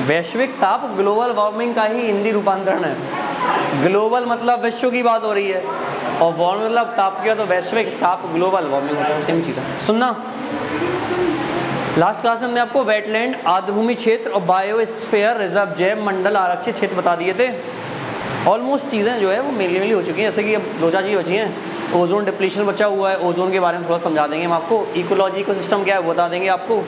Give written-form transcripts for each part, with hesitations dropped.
वैश्विक ताप global warming का ही हिंदी रूपांतरण है। ग्लोबल मतलब विश्व की बात हो रही है और वार्मिंग मतलब ताप किया, तो वैश्विक ताप ग्लोबल वार्मिंग होता है, सेम चीज़ है। सुनना, लास्ट क्लास में हमने आपको वेटलैंड, आर्द्रभूमि क्षेत्र और बायोस्फीयर रिजर्व, जैव मंडल आरक्षित क्षेत्र बता दिए थे। ऑलमोस्ट चीज़ें जो है वो मेनली हो चुकी हैं, जैसे कि अब 2-4 चीज़ें बची हैं। ओजोन डिप्लीशन बचा हुआ है, ओजोन के बारे में थोड़ा समझा देंगे हम आपको। इकोलॉजी को सिस्टम क्या है वो बता देंगे आपको।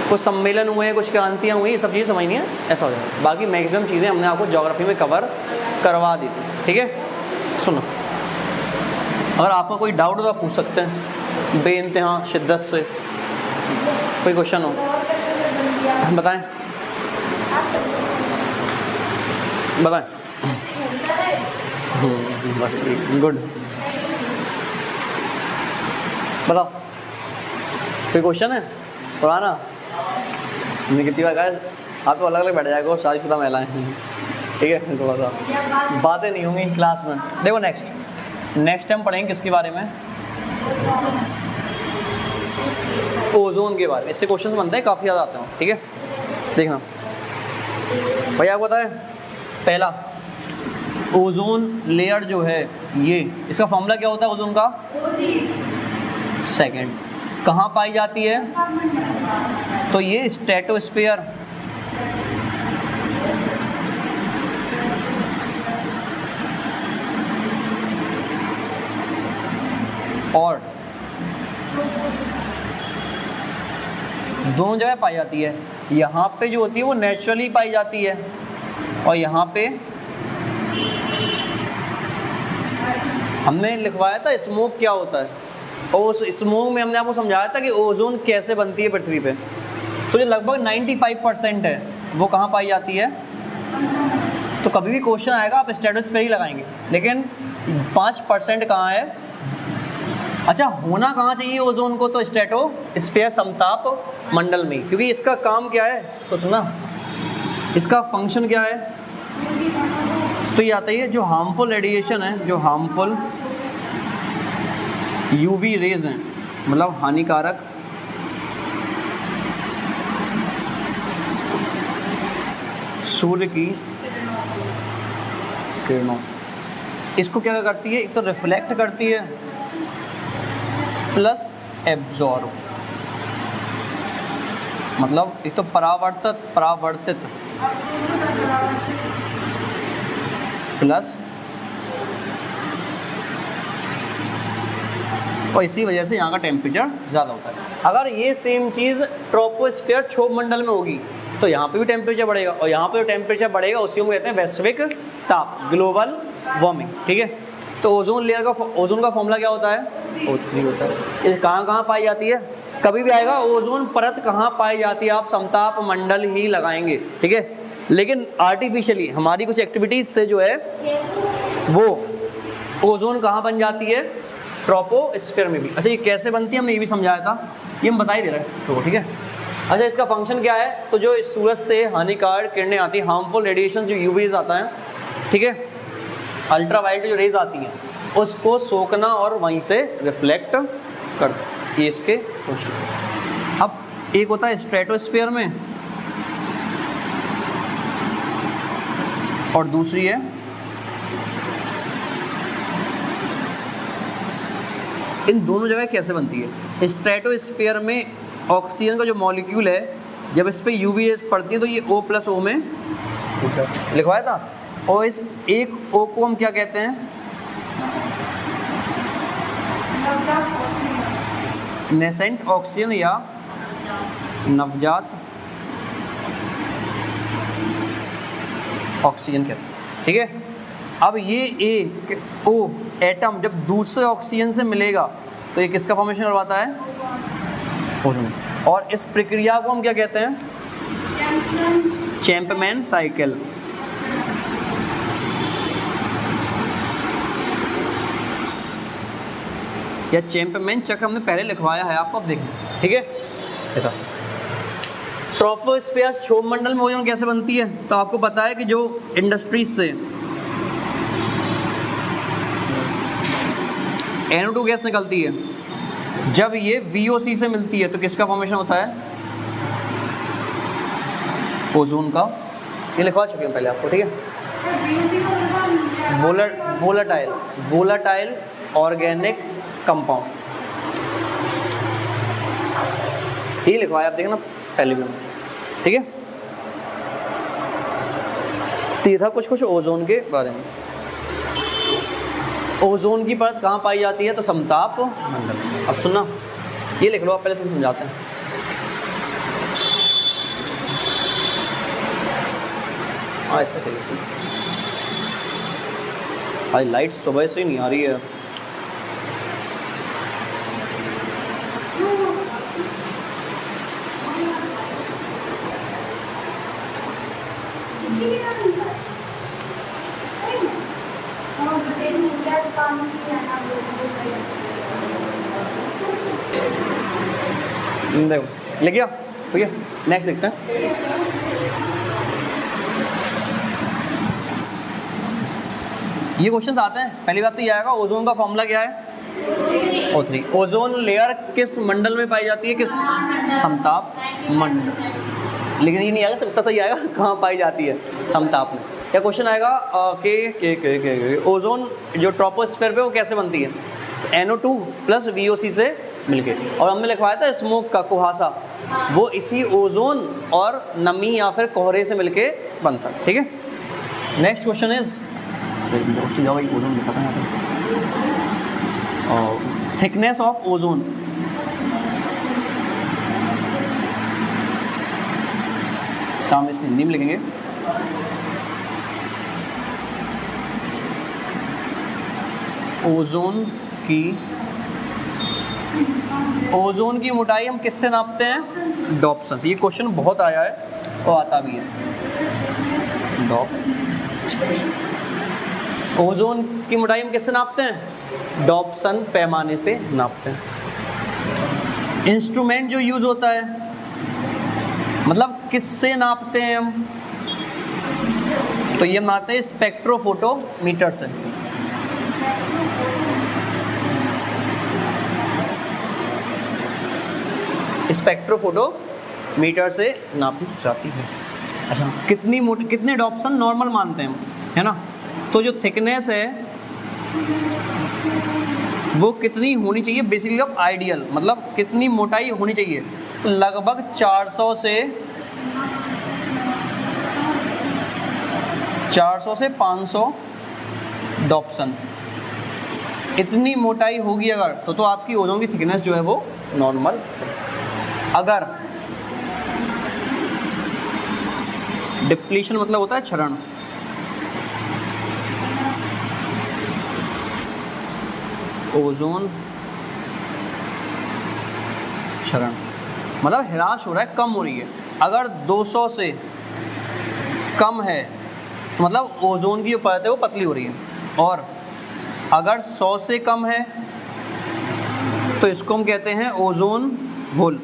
कुछ सम्मेलन हुए, कुछ क्रांतियाँ हुई, ये सब चीज़ें समझनी है, ऐसा हो जाएगा। बाकी मैक्सिमम चीज़ें हमने आपको ज्योग्राफी में कवर करवा दी थी, ठीक है। सुनो, अगर आपका कोई डाउट हो तो आप पूछ सकते हैं बेइंतहा शिद्दत से, कोई क्वेश्चन हो बताएं बताएं। गुड, बताओ कोई क्वेश्चन है पुराना? हमने कितनी बार कहा आपको अलग अलग बैठ जाएगा, शादीशुदा महिलाएं, ठीक है। थोड़ा सा बातें नहीं होंगी क्लास में। देखो नेक्स्ट टाइम पढ़ेंगे किसके बारे में, ओजोन के बारे में। इससे क्वेश्चन बनते हैं, काफ़ी ज़्यादा आते हैं, ठीक है। देखना भैया, आपको पता है पहला ओजोन लेयर जो है ये, इसका फॉर्मूला क्या होता है ओजोन का? सेकंड, कहाँ पाई जाती है? तो ये स्ट्रेटोस्फीयर, और दोनों जगह पाई जाती है। यहाँ पे जो होती है वो नेचुरली पाई जाती है और यहाँ पे हमने लिखवाया था स्मोक क्या होता है, और उस स्मोक में हमने आपको समझाया था कि ओजोन कैसे बनती है पृथ्वी पे। तो जो लगभग 95% है वो कहाँ पाई जाती है? तो कभी भी क्वेश्चन आएगा आप स्ट्रेटोस्फीयर ही लगाएंगे, लेकिन 5% कहाँ है? अच्छा, होना कहाँ चाहिए ओजोन को? तो स्ट्रेटोस्फीयर समताप मंडल में, क्योंकि इसका काम क्या है तो सुना, इसका फंक्शन क्या है? तो ये आता है जो हार्मफुल रेडिएशन है, जो हार्मफुल यूवी रेज हैं, मतलब हानिकारक सूर्य की किरणों, इसको क्या करती है? एक तो रिफ्लेक्ट करती है प्लस एब्जॉर्ब, मतलब एक तो परावर्तित प्लस, और इसी वजह से यहाँ का टेम्परेचर ज़्यादा होता है। अगर ये सेम चीज़ ट्रोपोस्फीयर क्षोभ मंडल में होगी तो यहाँ पे भी टेम्परेचर बढ़ेगा, और यहाँ पे टेम्परेचर बढ़ेगा उसी को कहते हैं वैश्विक ताप, ग्लोबल वार्मिंग, ठीक है। तो ओजोन लेयर का, ओजोन का फॉर्मूला क्या होता है? O3 होता है। ये कहाँ पाई जाती है? कभी भी आएगा ओजोन परत कहाँ पाई जाती है, आप समताप मंडल ही लगाएंगे, ठीक है। लेकिन आर्टिफिशियली हमारी कुछ एक्टिविटीज से जो है वो ओजोन कहाँ बन जाती है? ट्रोपोस्फीयर में भी। अच्छा, ये कैसे बनती है हमने ये भी समझाया था, ये हम बता ही दे रहे हैं तो, ठीक है। अच्छा, इसका फंक्शन क्या है? तो जो सूरज से हानिकारक किरणें आती हैं, हार्मफुल रेडिएशन जो यूवी रेज आता है, ठीक है, अल्ट्रावायलेट जो रेज आती हैं, उसको सोखना और वहीं से रिफ्लेक्ट कर, ये इसके क्वेश्चन। अब एक होता है स्ट्रेटोस्फीयर में और दूसरी है इन दोनों जगह कैसे बनती है? स्ट्रेटोस्फीयर में ऑक्सीजन का जो मॉलिक्यूल है, जब इस पे यूवी रेज पड़ती है तो ये O+O में लिखवाया था, और इस एक O को हम क्या कहते हैं? नेसेंट ऑक्सीजन या नवजात ऑक्सीजन कहते हैं, ठीक है। अब ये एक O एटम जब दूसरे ऑक्सीजन से मिलेगा तो ये किसका फॉर्मेशन करवाता है? ओजोन। और इस प्रक्रिया को हम क्या कहते हैं? चैंपमैन साइकिल। या चैंपमैन चक्र हमने पहले लिखवाया है आपको, अब देखिए, ठीक है। ट्रोपोस्फीयर क्षोभ मंडल में ओजोन कैसे बनती है? तो आपको पता है कि जो इंडस्ट्रीज से NO2 गैस निकलती है, जब ये VOC से मिलती है तो किसका फॉर्मेशन होता है? ओजोन का, ये लिखवा चुके हैं पहले आपको, ठीक है। वोलेटाइल ऑर्गेनिक कंपाउंड, ये लिखवाया आप देखना पहले भी, ठीक है। तो ये था कुछ ओजोन के बारे में। ओजोन की परत कहाँ पाई जाती है, तो समताप मंडल। अब सुनना, ये लिख लो आप पहले, फिर समझाते हैं। इतना सही, आज लाइट सुबह से ही नहीं आ रही है। देखो लिख गया, ठीक है। नेक्स्ट देखते हैं। ये क्वेश्चंस आते हैं, पहली बात तो ये आएगा, ओजोन का फॉर्मूला क्या है, O3। ओजोन लेयर किस मंडल में पाई जाती है, किस समताप मंडल। लेकिन ये नहीं आएगा, सब सही आएगा कहाँ पाई जाती है, समताप में। क्या क्वेश्चन आएगा के ओजोन जो ट्रोपोस्फेयर पे वो कैसे बनती है, NO2 प्लस VOC से मिलके। और हमने लिखवाया था स्मोक का कुहासा, वो इसी ओजोन और नमी या फिर कोहरे से मिलके बनता है, ठीक है। नेक्स्ट क्वेश्चन इज ओजोन लिखा था यहाँ पे, थिकनेस ऑफ ओजोन। हम इस हिंदी में लिखेंगे, ओजोन की मोटाई हम किससे नापते हैं, डॉप्सन से। ये क्वेश्चन बहुत आया है और आता भी है। ओजोन की मोटाई हम किससे नापते हैं, डॉप्सन पैमाने पे नापते हैं। इंस्ट्रूमेंट जो यूज होता है, मतलब किससे नापते हैं हम, तो ये नापते हैं स्पेक्ट्रोफोटोमीटर से। स्पेक्ट्रोफोटोमीटर से नापी जाती है। अच्छा, कितने डॉप्सन नॉर्मल मानते हैं हम, है ना। तो जो थिकनेस है वो कितनी होनी चाहिए, बेसिकली अब आइडियल, मतलब कितनी मोटाई होनी चाहिए, तो लगभग 400 से 500 डॉप्सन, इतनी मोटाई होगी अगर, तो आपकी ओजोन की थिकनेस जो है वो नॉर्मल। अगर डिप्लीशन मतलब होता है क्षरण, ओजोन क्षरण मतलब ह्रास हो रहा है, कम हो रही है। अगर 200 से कम है तो मतलब ओजोन की जो परत है वो पतली हो रही है, और अगर 100 से कम है तो इसको हम कहते हैं ओजोन होल।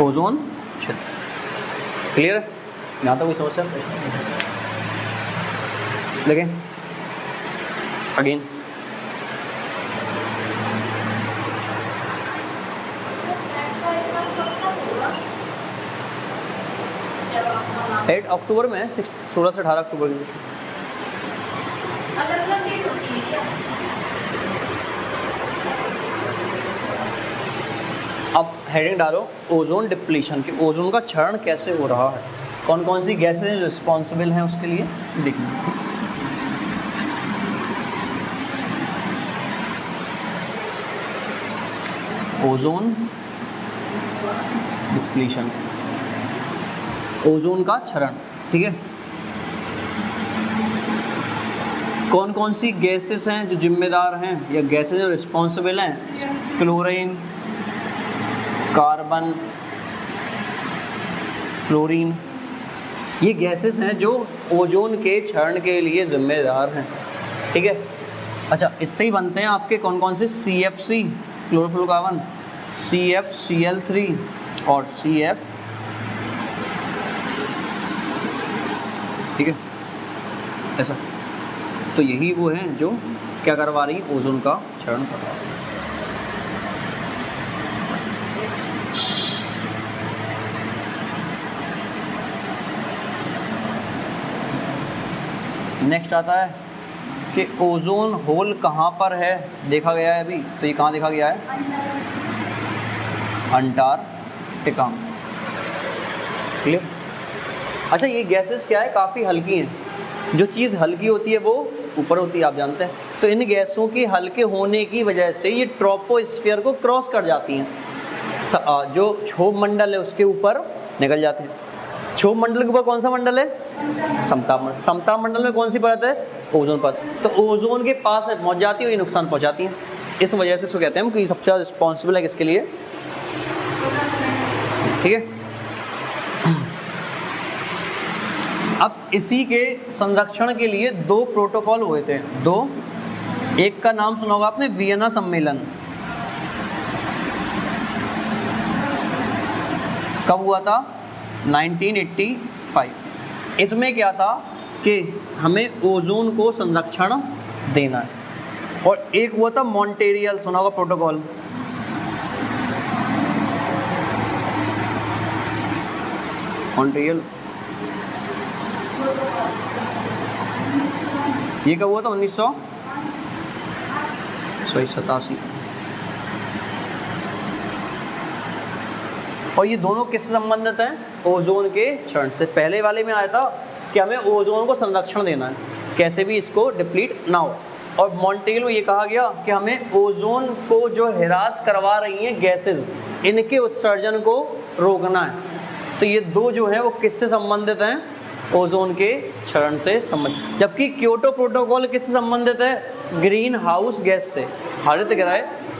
ओजोन क्षेत्र, क्लियर है, यहाँ तो कोई समस्या लेकिन अगेन एट अक्टूबर में 16 से 18 अक्टूबर के बीच में। अब हेडिंग डालो ओजोन डिप्लीशन की, ओजोन का क्षरण कैसे हो रहा है, कौन कौन सी गैसें रिस्पॉन्सिबल हैं उसके लिए देखना। ओजोन डिप्लीशन, ओजोन का क्षरण, ठीक है। कौन कौन सी गैसेस हैं जो जिम्मेदार हैं या गैसेस जो रिस्पॉन्सिबल हैं, क्लोरीन, कार्बन, फ्लोरीन, ये गैसेस हैं जो ओजोन के क्षरण के लिए जिम्मेदार हैं, ठीक है। अच्छा, इससे ही बनते हैं आपके कौन कौन से, CFC क्लोरोफ्लोरोकार्बन, CFCl3 और CF, ठीक है, ऐसा। तो यही वो हैं जो क्या करवा रही, ओजोन का क्षरण करवा रही। नेक्स्ट आता है कि ओजोन होल कहाँ पर है, देखा गया है अभी, तो ये कहाँ देखा गया है, अंटार्कटिका। क्लियर। अच्छा, ये गैसेस क्या है, काफ़ी हल्की हैं। जो चीज़ हल्की होती है वो ऊपर होती है, आप जानते हैं। तो इन गैसों के हल्के होने की वजह से ये ट्रोपोस्फीयर को क्रॉस कर जाती हैं, जो क्षोभ मंडल है उसके ऊपर निकल जाते हैं। क्षोभ मंडल के ऊपर कौन सा मंडल है, समताप मंडल। समताप मंडल में कौन सी परत है, ओजोन परत। तो ओजोन के पास पहुंच जाती है, ये नुकसान पहुंचाती हैं। इस वजह से इसको कहते हैं कि सबसे ज़्यादा रिस्पॉन्सिबल है किसके लिए, ठीक है। अब इसी के संरक्षण के लिए 2 प्रोटोकॉल हुए थे, 2। एक का नाम सुना होगा आपने, वियना सम्मेलन। कब हुआ था, 1985। इसमें क्या था कि हमें ओजोन को संरक्षण देना है। और एक हुआ था मॉन्ट्रियल, सुना होगा प्रोटोकॉल। मॉन्ट्रियल ये कब हुआ था, 1987। और ये दोनों किससे संबंधित हैं, ओजोन के क्षरण से। पहले वाले में आया था कि हमें ओजोन को संरक्षण देना है, कैसे भी इसको डिप्लीट ना हो। और मॉन्ट्रियल में ये कहा गया कि हमें ओजोन को जो हिरास करवा रही हैं गैसेस, इनके उत्सर्जन को रोकना है। तो ये 2 जो हैं वो किससे संबंधित हैं, ओजोन के क्षरण से संबंधित। जबकि क्योटो प्रोटोकॉल किससे संबंधित है, ग्रीन हाउस गैस से, हरित गृह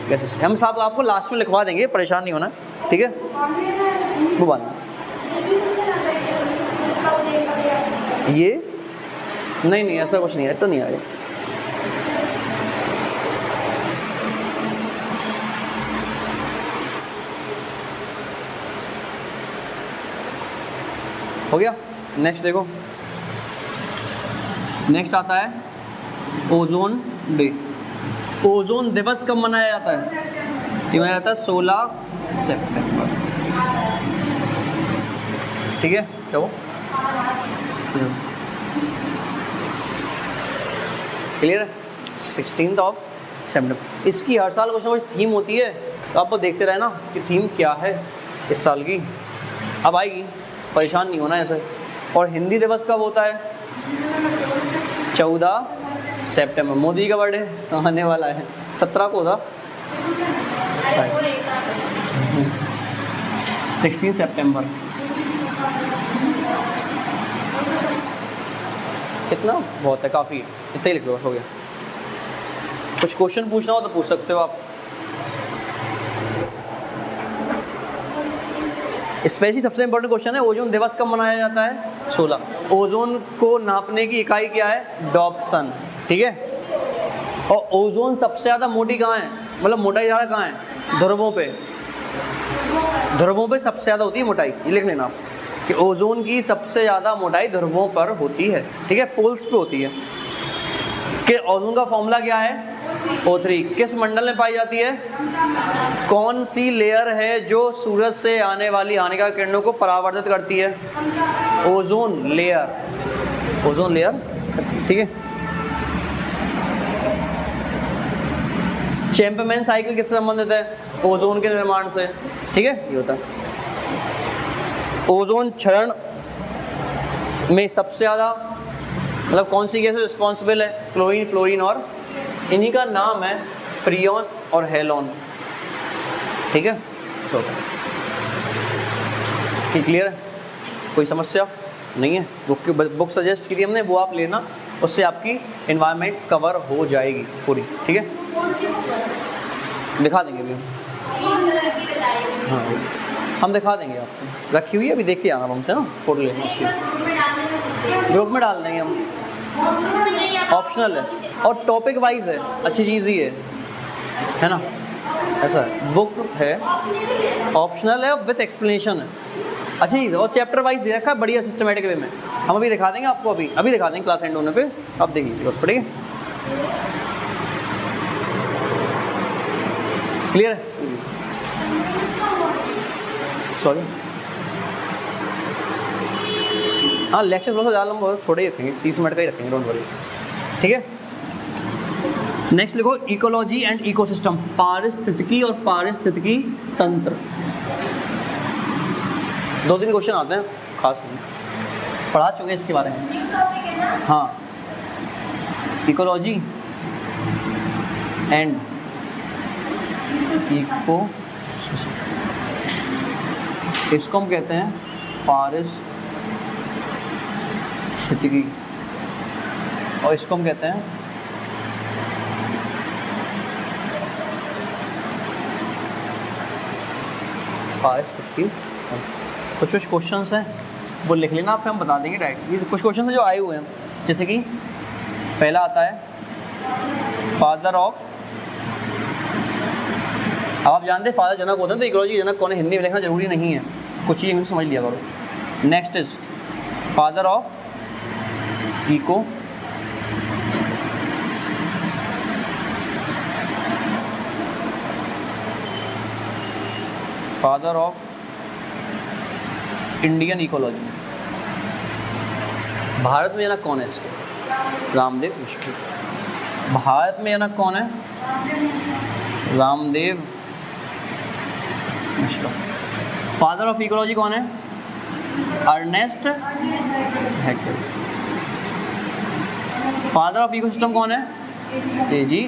गैसेस। हम साहब आपको लास्ट में लिखवा देंगे, परेशान नहीं होना, ठीक है। वो बात ये नहीं ऐसा कुछ नहीं है, तो नहीं आएगा। हो गया। नेक्स्ट देखो, नेक्स्ट आता है ओजोन डे। ओजोन दिवस कब मनाया जाता है, ये मनाया जाता है 16 सितंबर, ठीक है। क्या वो क्लियर है, 16 सितंबर। इसकी हर साल कुछ ना कुछ थीम होती है, तो आप देखते रहे ना कि थीम क्या है इस साल की, अब आएगी, परेशान नहीं होना ऐसे। और हिंदी दिवस कब होता है, 14 सितंबर। मोदी का बर्थडे आने वाला है, 17 को था, 16 सितंबर। कितना बहुत है, काफ़ी है, इतना ही लिख लो, बस हो गया। कुछ क्वेश्चन पूछना हो तो पूछ सकते हो आप। स्पेशली सबसे इंपॉर्टेंट क्वेश्चन है, ओजोन दिवस कब मनाया जाता है, 16। ओजोन को नापने की इकाई क्या है, डॉप्सन, ठीक है। और ओजोन सबसे ज़्यादा मोटी कहाँ है, मतलब मोटाई ज़्यादा कहाँ है, ध्रुवों पे। ध्रुवों पे सबसे ज़्यादा होती है मोटाई, ये लिख लेना आप कि ओजोन की सबसे ज़्यादा मोटाई ध्रुवों पर होती है, ठीक है, पोल्स पे होती है। कि ओजोन का फॉर्मूला क्या है, O3। किस मंडल में पाई जाती है, कौन सी लेयर है जो सूरज से आने वाली हानिकारक किरणों को परावर्तित करती है, ओजोन लेयर, ओजोन लेयर, ठीक है। चैंपमैन साइकिल किससे संबंधित है, ओजोन के निर्माण से, ठीक है, ये होता है। ओजोन क्षरण में सबसे ज़्यादा मतलब कौन सी गैस रिस्पॉन्सिबल है, क्लोरीन, फ्लोरीन, और इन्हीं का नाम है फ्रियोन और हेलोन, ठीक है। तो क्लियर है, कोई समस्या नहीं है। बुक सजेस्ट की थी हमने, वो आप लेना, उससे आपकी एनवायरनमेंट कवर हो जाएगी पूरी, ठीक है। दिखा देंगे अभी हाँ, हम दिखा देंगे आपको, रखी हुई है, अभी देख के आना हमसे ना, फोटो लेना उसकी, ग्रुप में डाल देंगे हम, ऑप्शनल है और टॉपिक वाइज है, अच्छी चीज़ ही है ना, ऐसा है। बुक है, ऑप्शनल है, विथ एक्सप्लेनेशन है, अच्छी चीज़ है। और चैप्टर वाइज दे रखा है बढ़िया सिस्टमेटिक वे में। हम अभी दिखा देंगे आपको, अभी दिखा देंगे क्लास एंड होने पे, अब देखिए उस पर, ठीक है। क्लियर है, सॉरी हाँ लेक्चर थोड़ा सा ज़्यादा लंबा हो, छोटे ही रखेंगे, 30 मिनट का ही रखेंगे, डोंट वरी, ठीक है। नेक्स्ट लिखो इकोलॉजी एंड इकोसिस्टम, पारिस्थितिकी और पारिस्थितिकी तंत्र। 2-3 क्वेश्चन आते हैं, खास नहीं पढ़ा चुके हैं इसके बारे में। हाँ, इकोलॉजी एंड इको, इसको हम कहते हैं पारिस्थितिकी और इसको हम कहते हैं पारिस्थितिकी। कुछ क्वेश्चंस हैं वो लिख लेना आप, फिर हम बता देंगे डायरेक्ट। ये कुछ क्वेश्चन जो आए हुए हैं, जैसे कि पहला आता है फादर ऑफ, अब आप जानते हैं फादर जनक होते हैं, तो इकोलॉजी जनक कौन है हिंदी में लिखना जरूरी नहीं है, कुछ ही इंग्लिश समझ लिया करो। Next is father of eco, father of Indian ecology. Bharat में जनक कौन है इसके? रामदेव मिश्र। भारत में जनक कौन है? Ramdev Mishra. Father of ecology कौन है? Ernst Haeckel. Father of ecosystem कौन है? A G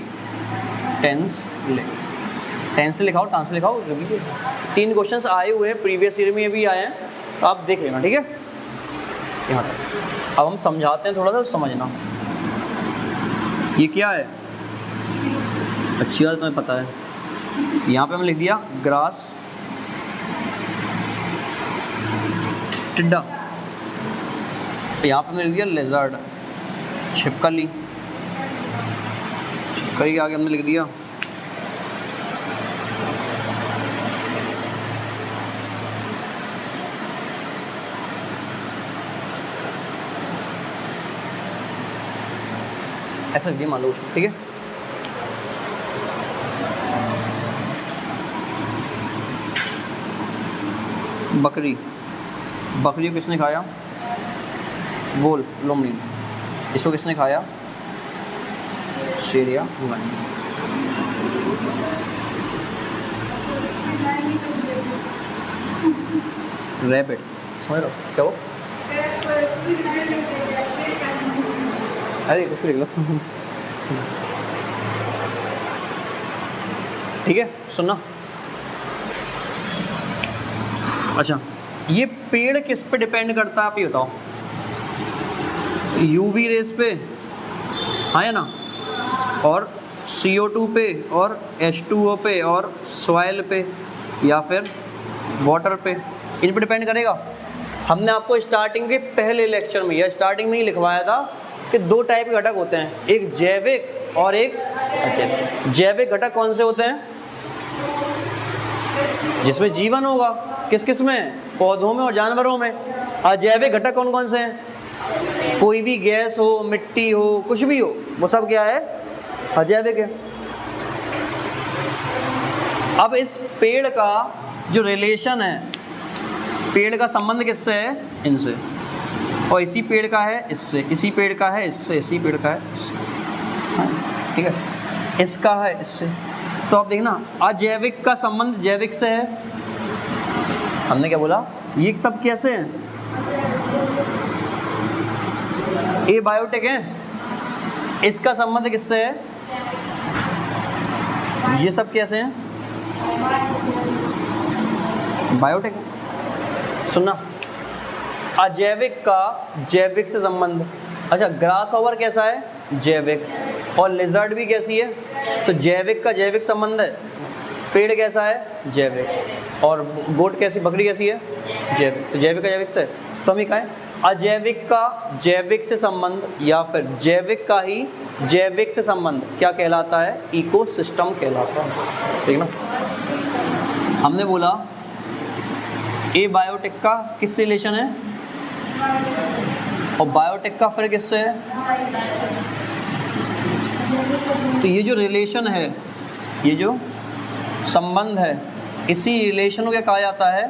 Tansley. टेंस लिखाओ, टांस लिखाओ। 3 क्वेश्चंस आए हुए हैं, प्रीवियस ईयर में भी आए हैं, तो आप देख लेना, ठीक है। यहाँ तक अब हम समझाते हैं, थोड़ा सा समझना। ये क्या है? अच्छी बात तुम्हें पता है। यहाँ पे हमने लिख दिया ग्रास, टिड्डा। यहाँ पे हमने लिख दिया लेजर्ड, छिपकली। छिपकली के आगे हमने लिख दिया ऐसा लिख दिया, मान लो, ठीक है। बकरी, बकरी को किसने खाया? वोल्फ, लोमड़ी। इसको किसने खाया? शेर या हुआइन। रैबिट, समझ लो क्या वो? अरे कुछ लिख लो, ठीक है। सुनना, अच्छा ये पेड़ किस पे डिपेंड करता है आप ये बताओ? यूवी रेस पे, हाँ है ना, और CO2 पे, और H2O पे, और सॉइल पे, या फिर वाटर पे, इन पे डिपेंड करेगा। हमने आपको स्टार्टिंग के पहले लेक्चर में या स्टार्टिंग में ही लिखवाया था कि 2 टाइप के घटक होते हैं, एक जैविक और एक अजैविक। जैविक घटक कौन से होते हैं? जिसमें जीवन होगा। किस किस में? पौधों में और जानवरों में। अजैविक घटक कौन कौन से हैं? कोई भी गैस हो, मिट्टी हो, कुछ भी हो, वो सब क्या है? अजैविक है। अब इस पेड़ का जो रिलेशन है, पेड़ का संबंध किससे है? इनसे। और इसी पेड़ का है इससे, इसी पेड़ का है इससे, इसी पेड़ का है इससे, ठीक है। इसका है इससे। तो आप देखना, अजैविक का संबंध जैविक से है। हमने क्या बोला? ये सब कैसे हैं? ए बायोटिक है, इसका संबंध किससे है? ये सब कैसे हैं? बायोटिक। सुनना, अजैविक का जैविक से संबंध। अच्छा, ग्रास ओवर कैसा है? जैविक। और लिजर्ड भी कैसी है? तो जैविक का जैविक संबंध है। पेड़ कैसा है? जैविक। और गोट कैसी, बकरी कैसी है? जैविक। तो जैविक का जैविक से, तो हम ये कहें अजैविक का जैविक से संबंध या फिर जैविक का ही जैविक से संबंध क्या कहलाता है? इकोसिस्टम कहलाता है, ठीक ना। हमने बोला ए बायोटिक का किस रिलेशन है और बायोटिक का फिर किससे है? तो ये जो रिलेशन है, ये जो संबंध है, इसी रिलेशन को क्या कहा जाता है?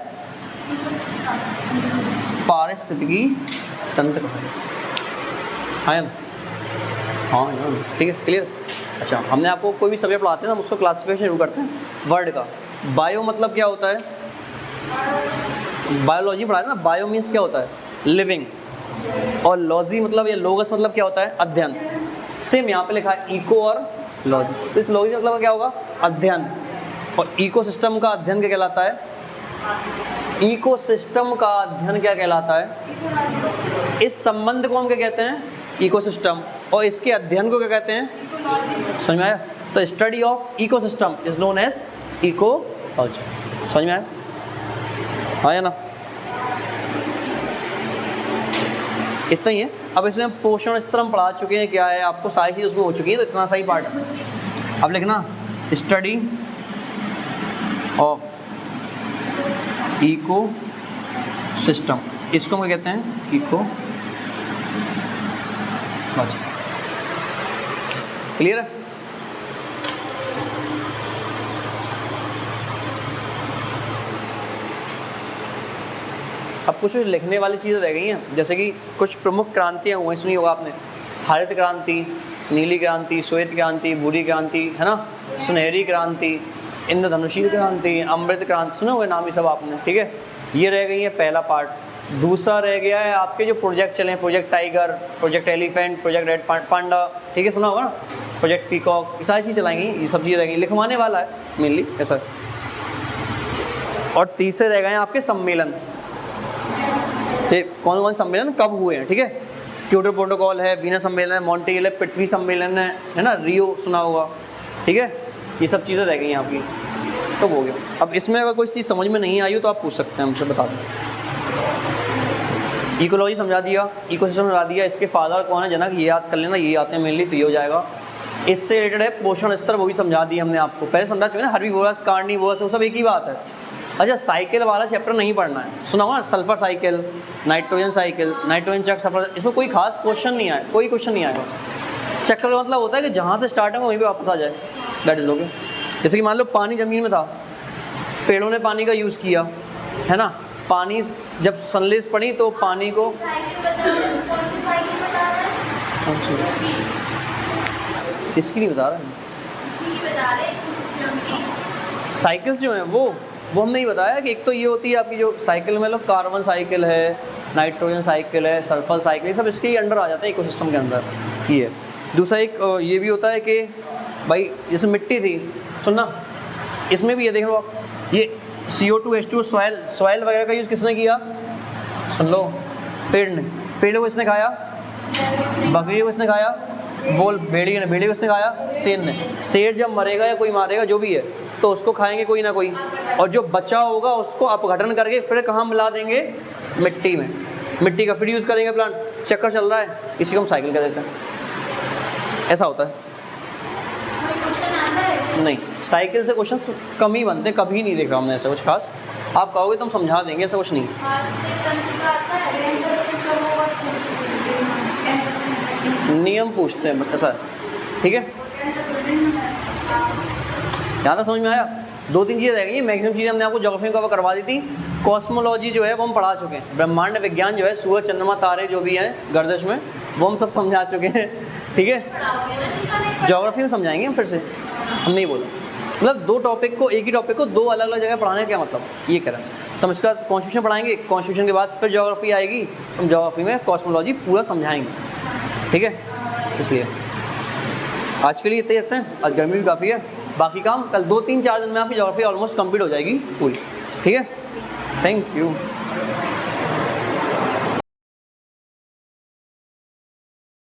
पारिस्थितिकी तंत्र है ना? हाँ ठीक है, क्लियर। अच्छा, हमने आपको कोई भी सब्जेक्ट पढ़ाते हैं ना, हम उसको क्लासिफिकेशन शुरू करते हैं वर्ड का। बायो मतलब क्या होता है? बायोलॉजी पढ़ाते हैं ना, बायो मीन्स क्या होता है? लिविंग। और लॉजी मतलब या लोगस मतलब क्या होता है? अध्ययन। सेम यहाँ पे लिखा है इको और लॉजी, तो इस लॉजी मतलब क्या होगा? अध्ययन। और इकोसिस्टम का अध्ययन क्या कहलाता है? इकोसिस्टम का अध्ययन क्या कहलाता है? इस संबंध को हम क्या कहते हैं? इकोसिस्टम। और इसके अध्ययन को क्या कहते हैं? समझ में आया? तो study of ecosystem is known as ecology. समझ में आया? आया ना? इतना ही है। अब इसमें पोषण स्तर हम पढ़ा चुके हैं, क्या है आपको सारी चीज़ उसमें हो चुकी है, तो इतना सही पार्ट है। अब लिखना स्टडी ऑफ इको सिस्टम, इसको हम क्या कहते हैं? इको। क्लियर है? अब कुछ लिखने वाली चीज़ें रह गई हैं, जैसे कि कुछ प्रमुख क्रांतियाँ हुई, सुनी होगा आपने, हरित क्रांति, नीली क्रांति, श्वेत क्रांति, भूरी क्रांति, है ना, सुनहरी क्रांति, इंद्रधनुषी क्रांति, अमृत क्रांति, सुने हुए नाम ये सब आपने, ठीक है। ये रह गई है पहला पार्ट। दूसरा रह गया है आपके जो प्रोजेक्ट चले, project tiger, project elephant, project red panda, ठीक है, सुना होगा ना, प्रोजेक्ट पीकॉक, ये सारी चीज़ चलाएंगी, ये सब चीज़ें रहेंगी, लिखवाने वाला है मेनली ऐसा। और तीसरे रह गए हैं आपके सम्मेलन, ये कौन कौन सम्मेलन कब हुए हैं, ठीक है। क्योटो प्रोटोकॉल है, वीनस सम्मेलन है, मॉन्ट्रियल है, पृथ्वी सम्मेलन है ना, रियो सुना होगा, ठीक है। ये सब चीज़ें रह गई हैं आपकी, तो हो गया। अब इसमें अगर कोई चीज़ समझ में नहीं आई हो तो आप पूछ सकते हैं हमसे, बता दें। इकोलॉजी समझा दिया, इकोसिस्टम समझा दिया, इसके फादर कौन है जनक, ये याद कर लेना, ये आते हैं मेनली, तो ये हो जाएगा। इससे रिलेटेड है पोषण स्तर, वो भी समझा दिया हमने आपको, पहले समझा चुके ना, हर्बीवोरस, कार्निवोरस, वो सब एक ही बात है। अच्छा, साइकिल वाला चैप्टर नहीं पढ़ना है, सुना होगा ना, सल्फर साइकिल, नाइट्रोजन चक्र, सल्फर, इसमें कोई खास क्वेश्चन नहीं आया, कोई क्वेश्चन नहीं आएगा। चक्र का मतलब होता है कि जहाँ से स्टार्ट होगा वहीं पे वापस आ जाए, दैट इज ओके। जैसे कि मान लो पानी ज़मीन में था, पेड़ों ने पानी का यूज़ किया, है ना, पानी जब सनलेस पड़ी तो पानी को, किसकी नहीं बता रहा है, साइकिल्स जो हैं वो हमने नहीं बताया कि एक तो ये होती है आपकी जो साइकिल में, मतलब कार्बन साइकिल है, नाइट्रोजन साइकिल है, सल्फर साइकिल, ये सब इसके ही अंडर आ जाता है इकोसिस्टम के अंदर। ये दूसरा एक ये भी होता है कि भाई जैसे मिट्टी थी, सुनना, इसमें भी ये देख लो आप, ये CO2 H2 सॉयल वगैरह का यूज़ किसने किया, सुन लो, पेड़ ने, पेड़ को इसने खाया, बकरी को इसने खाया, भेड़िए ने, भेड़िए को इसने खाया, शेर ने। शेर जब मरेगा या कोई मारेगा जो भी है तो उसको खाएंगे कोई ना कोई, और जो बचा होगा उसको अपघटन करके फिर कहाँ मिला देंगे, मिट्टी में, मिट्टी का फिर यूज़ करेंगे प्लांट। चक्कर चल रहा है, इसी को हम साइकिल कह देते हैं, ऐसा होता है। नहीं, साइकिल से क्वेश्चन कम ही बनते, कभी नहीं देखा हमने ऐसा कुछ खास। आप कहोगे तो हम समझा देंगे, ऐसा कुछ नहीं। नियम पूछते हैं बस, ऐसा है, ठीक है। यहाँ तक समझ में आया? 2-3 चीज़ें रह गई, मैक्सिमम चीज़ें हमने आपको ज्योग्राफी में कवर करवा दी थी। कॉस्मोलॉजी जो है वो हम पढ़ा चुके हैं, ब्रह्मांड विज्ञान जो है, सूरज चंद्रमा तारे जो भी हैं गर्दिश में, वो हम सब समझा चुके हैं, ठीक है। ज्योग्राफी में समझाएंगे हम फिर से, हम नहीं बोला, मतलब 2 टॉपिक को, एक ही टॉपिक को 2 अलग-अलग जगह पढ़ाने का क्या मतलब, ये कह रहा है। तो हम इसका कॉन्स्टिट्यूशन पढ़ाएंगे, कॉन्स्टिट्यूशन के बाद फिर ज्योग्राफी आएगी, हम ज्योग्राफी में कॉस्मोलॉजी पूरा समझाएंगे, ठीक है। इसलिए आज के लिए इतना ही रखते हैं, आज गर्मी भी काफ़ी है, बाकी काम कल 2-3-4 दिन में आपकी ज्योग्राफी ऑलमोस्ट कंप्लीट हो जाएगी पूरी, ठीक है। Thank you.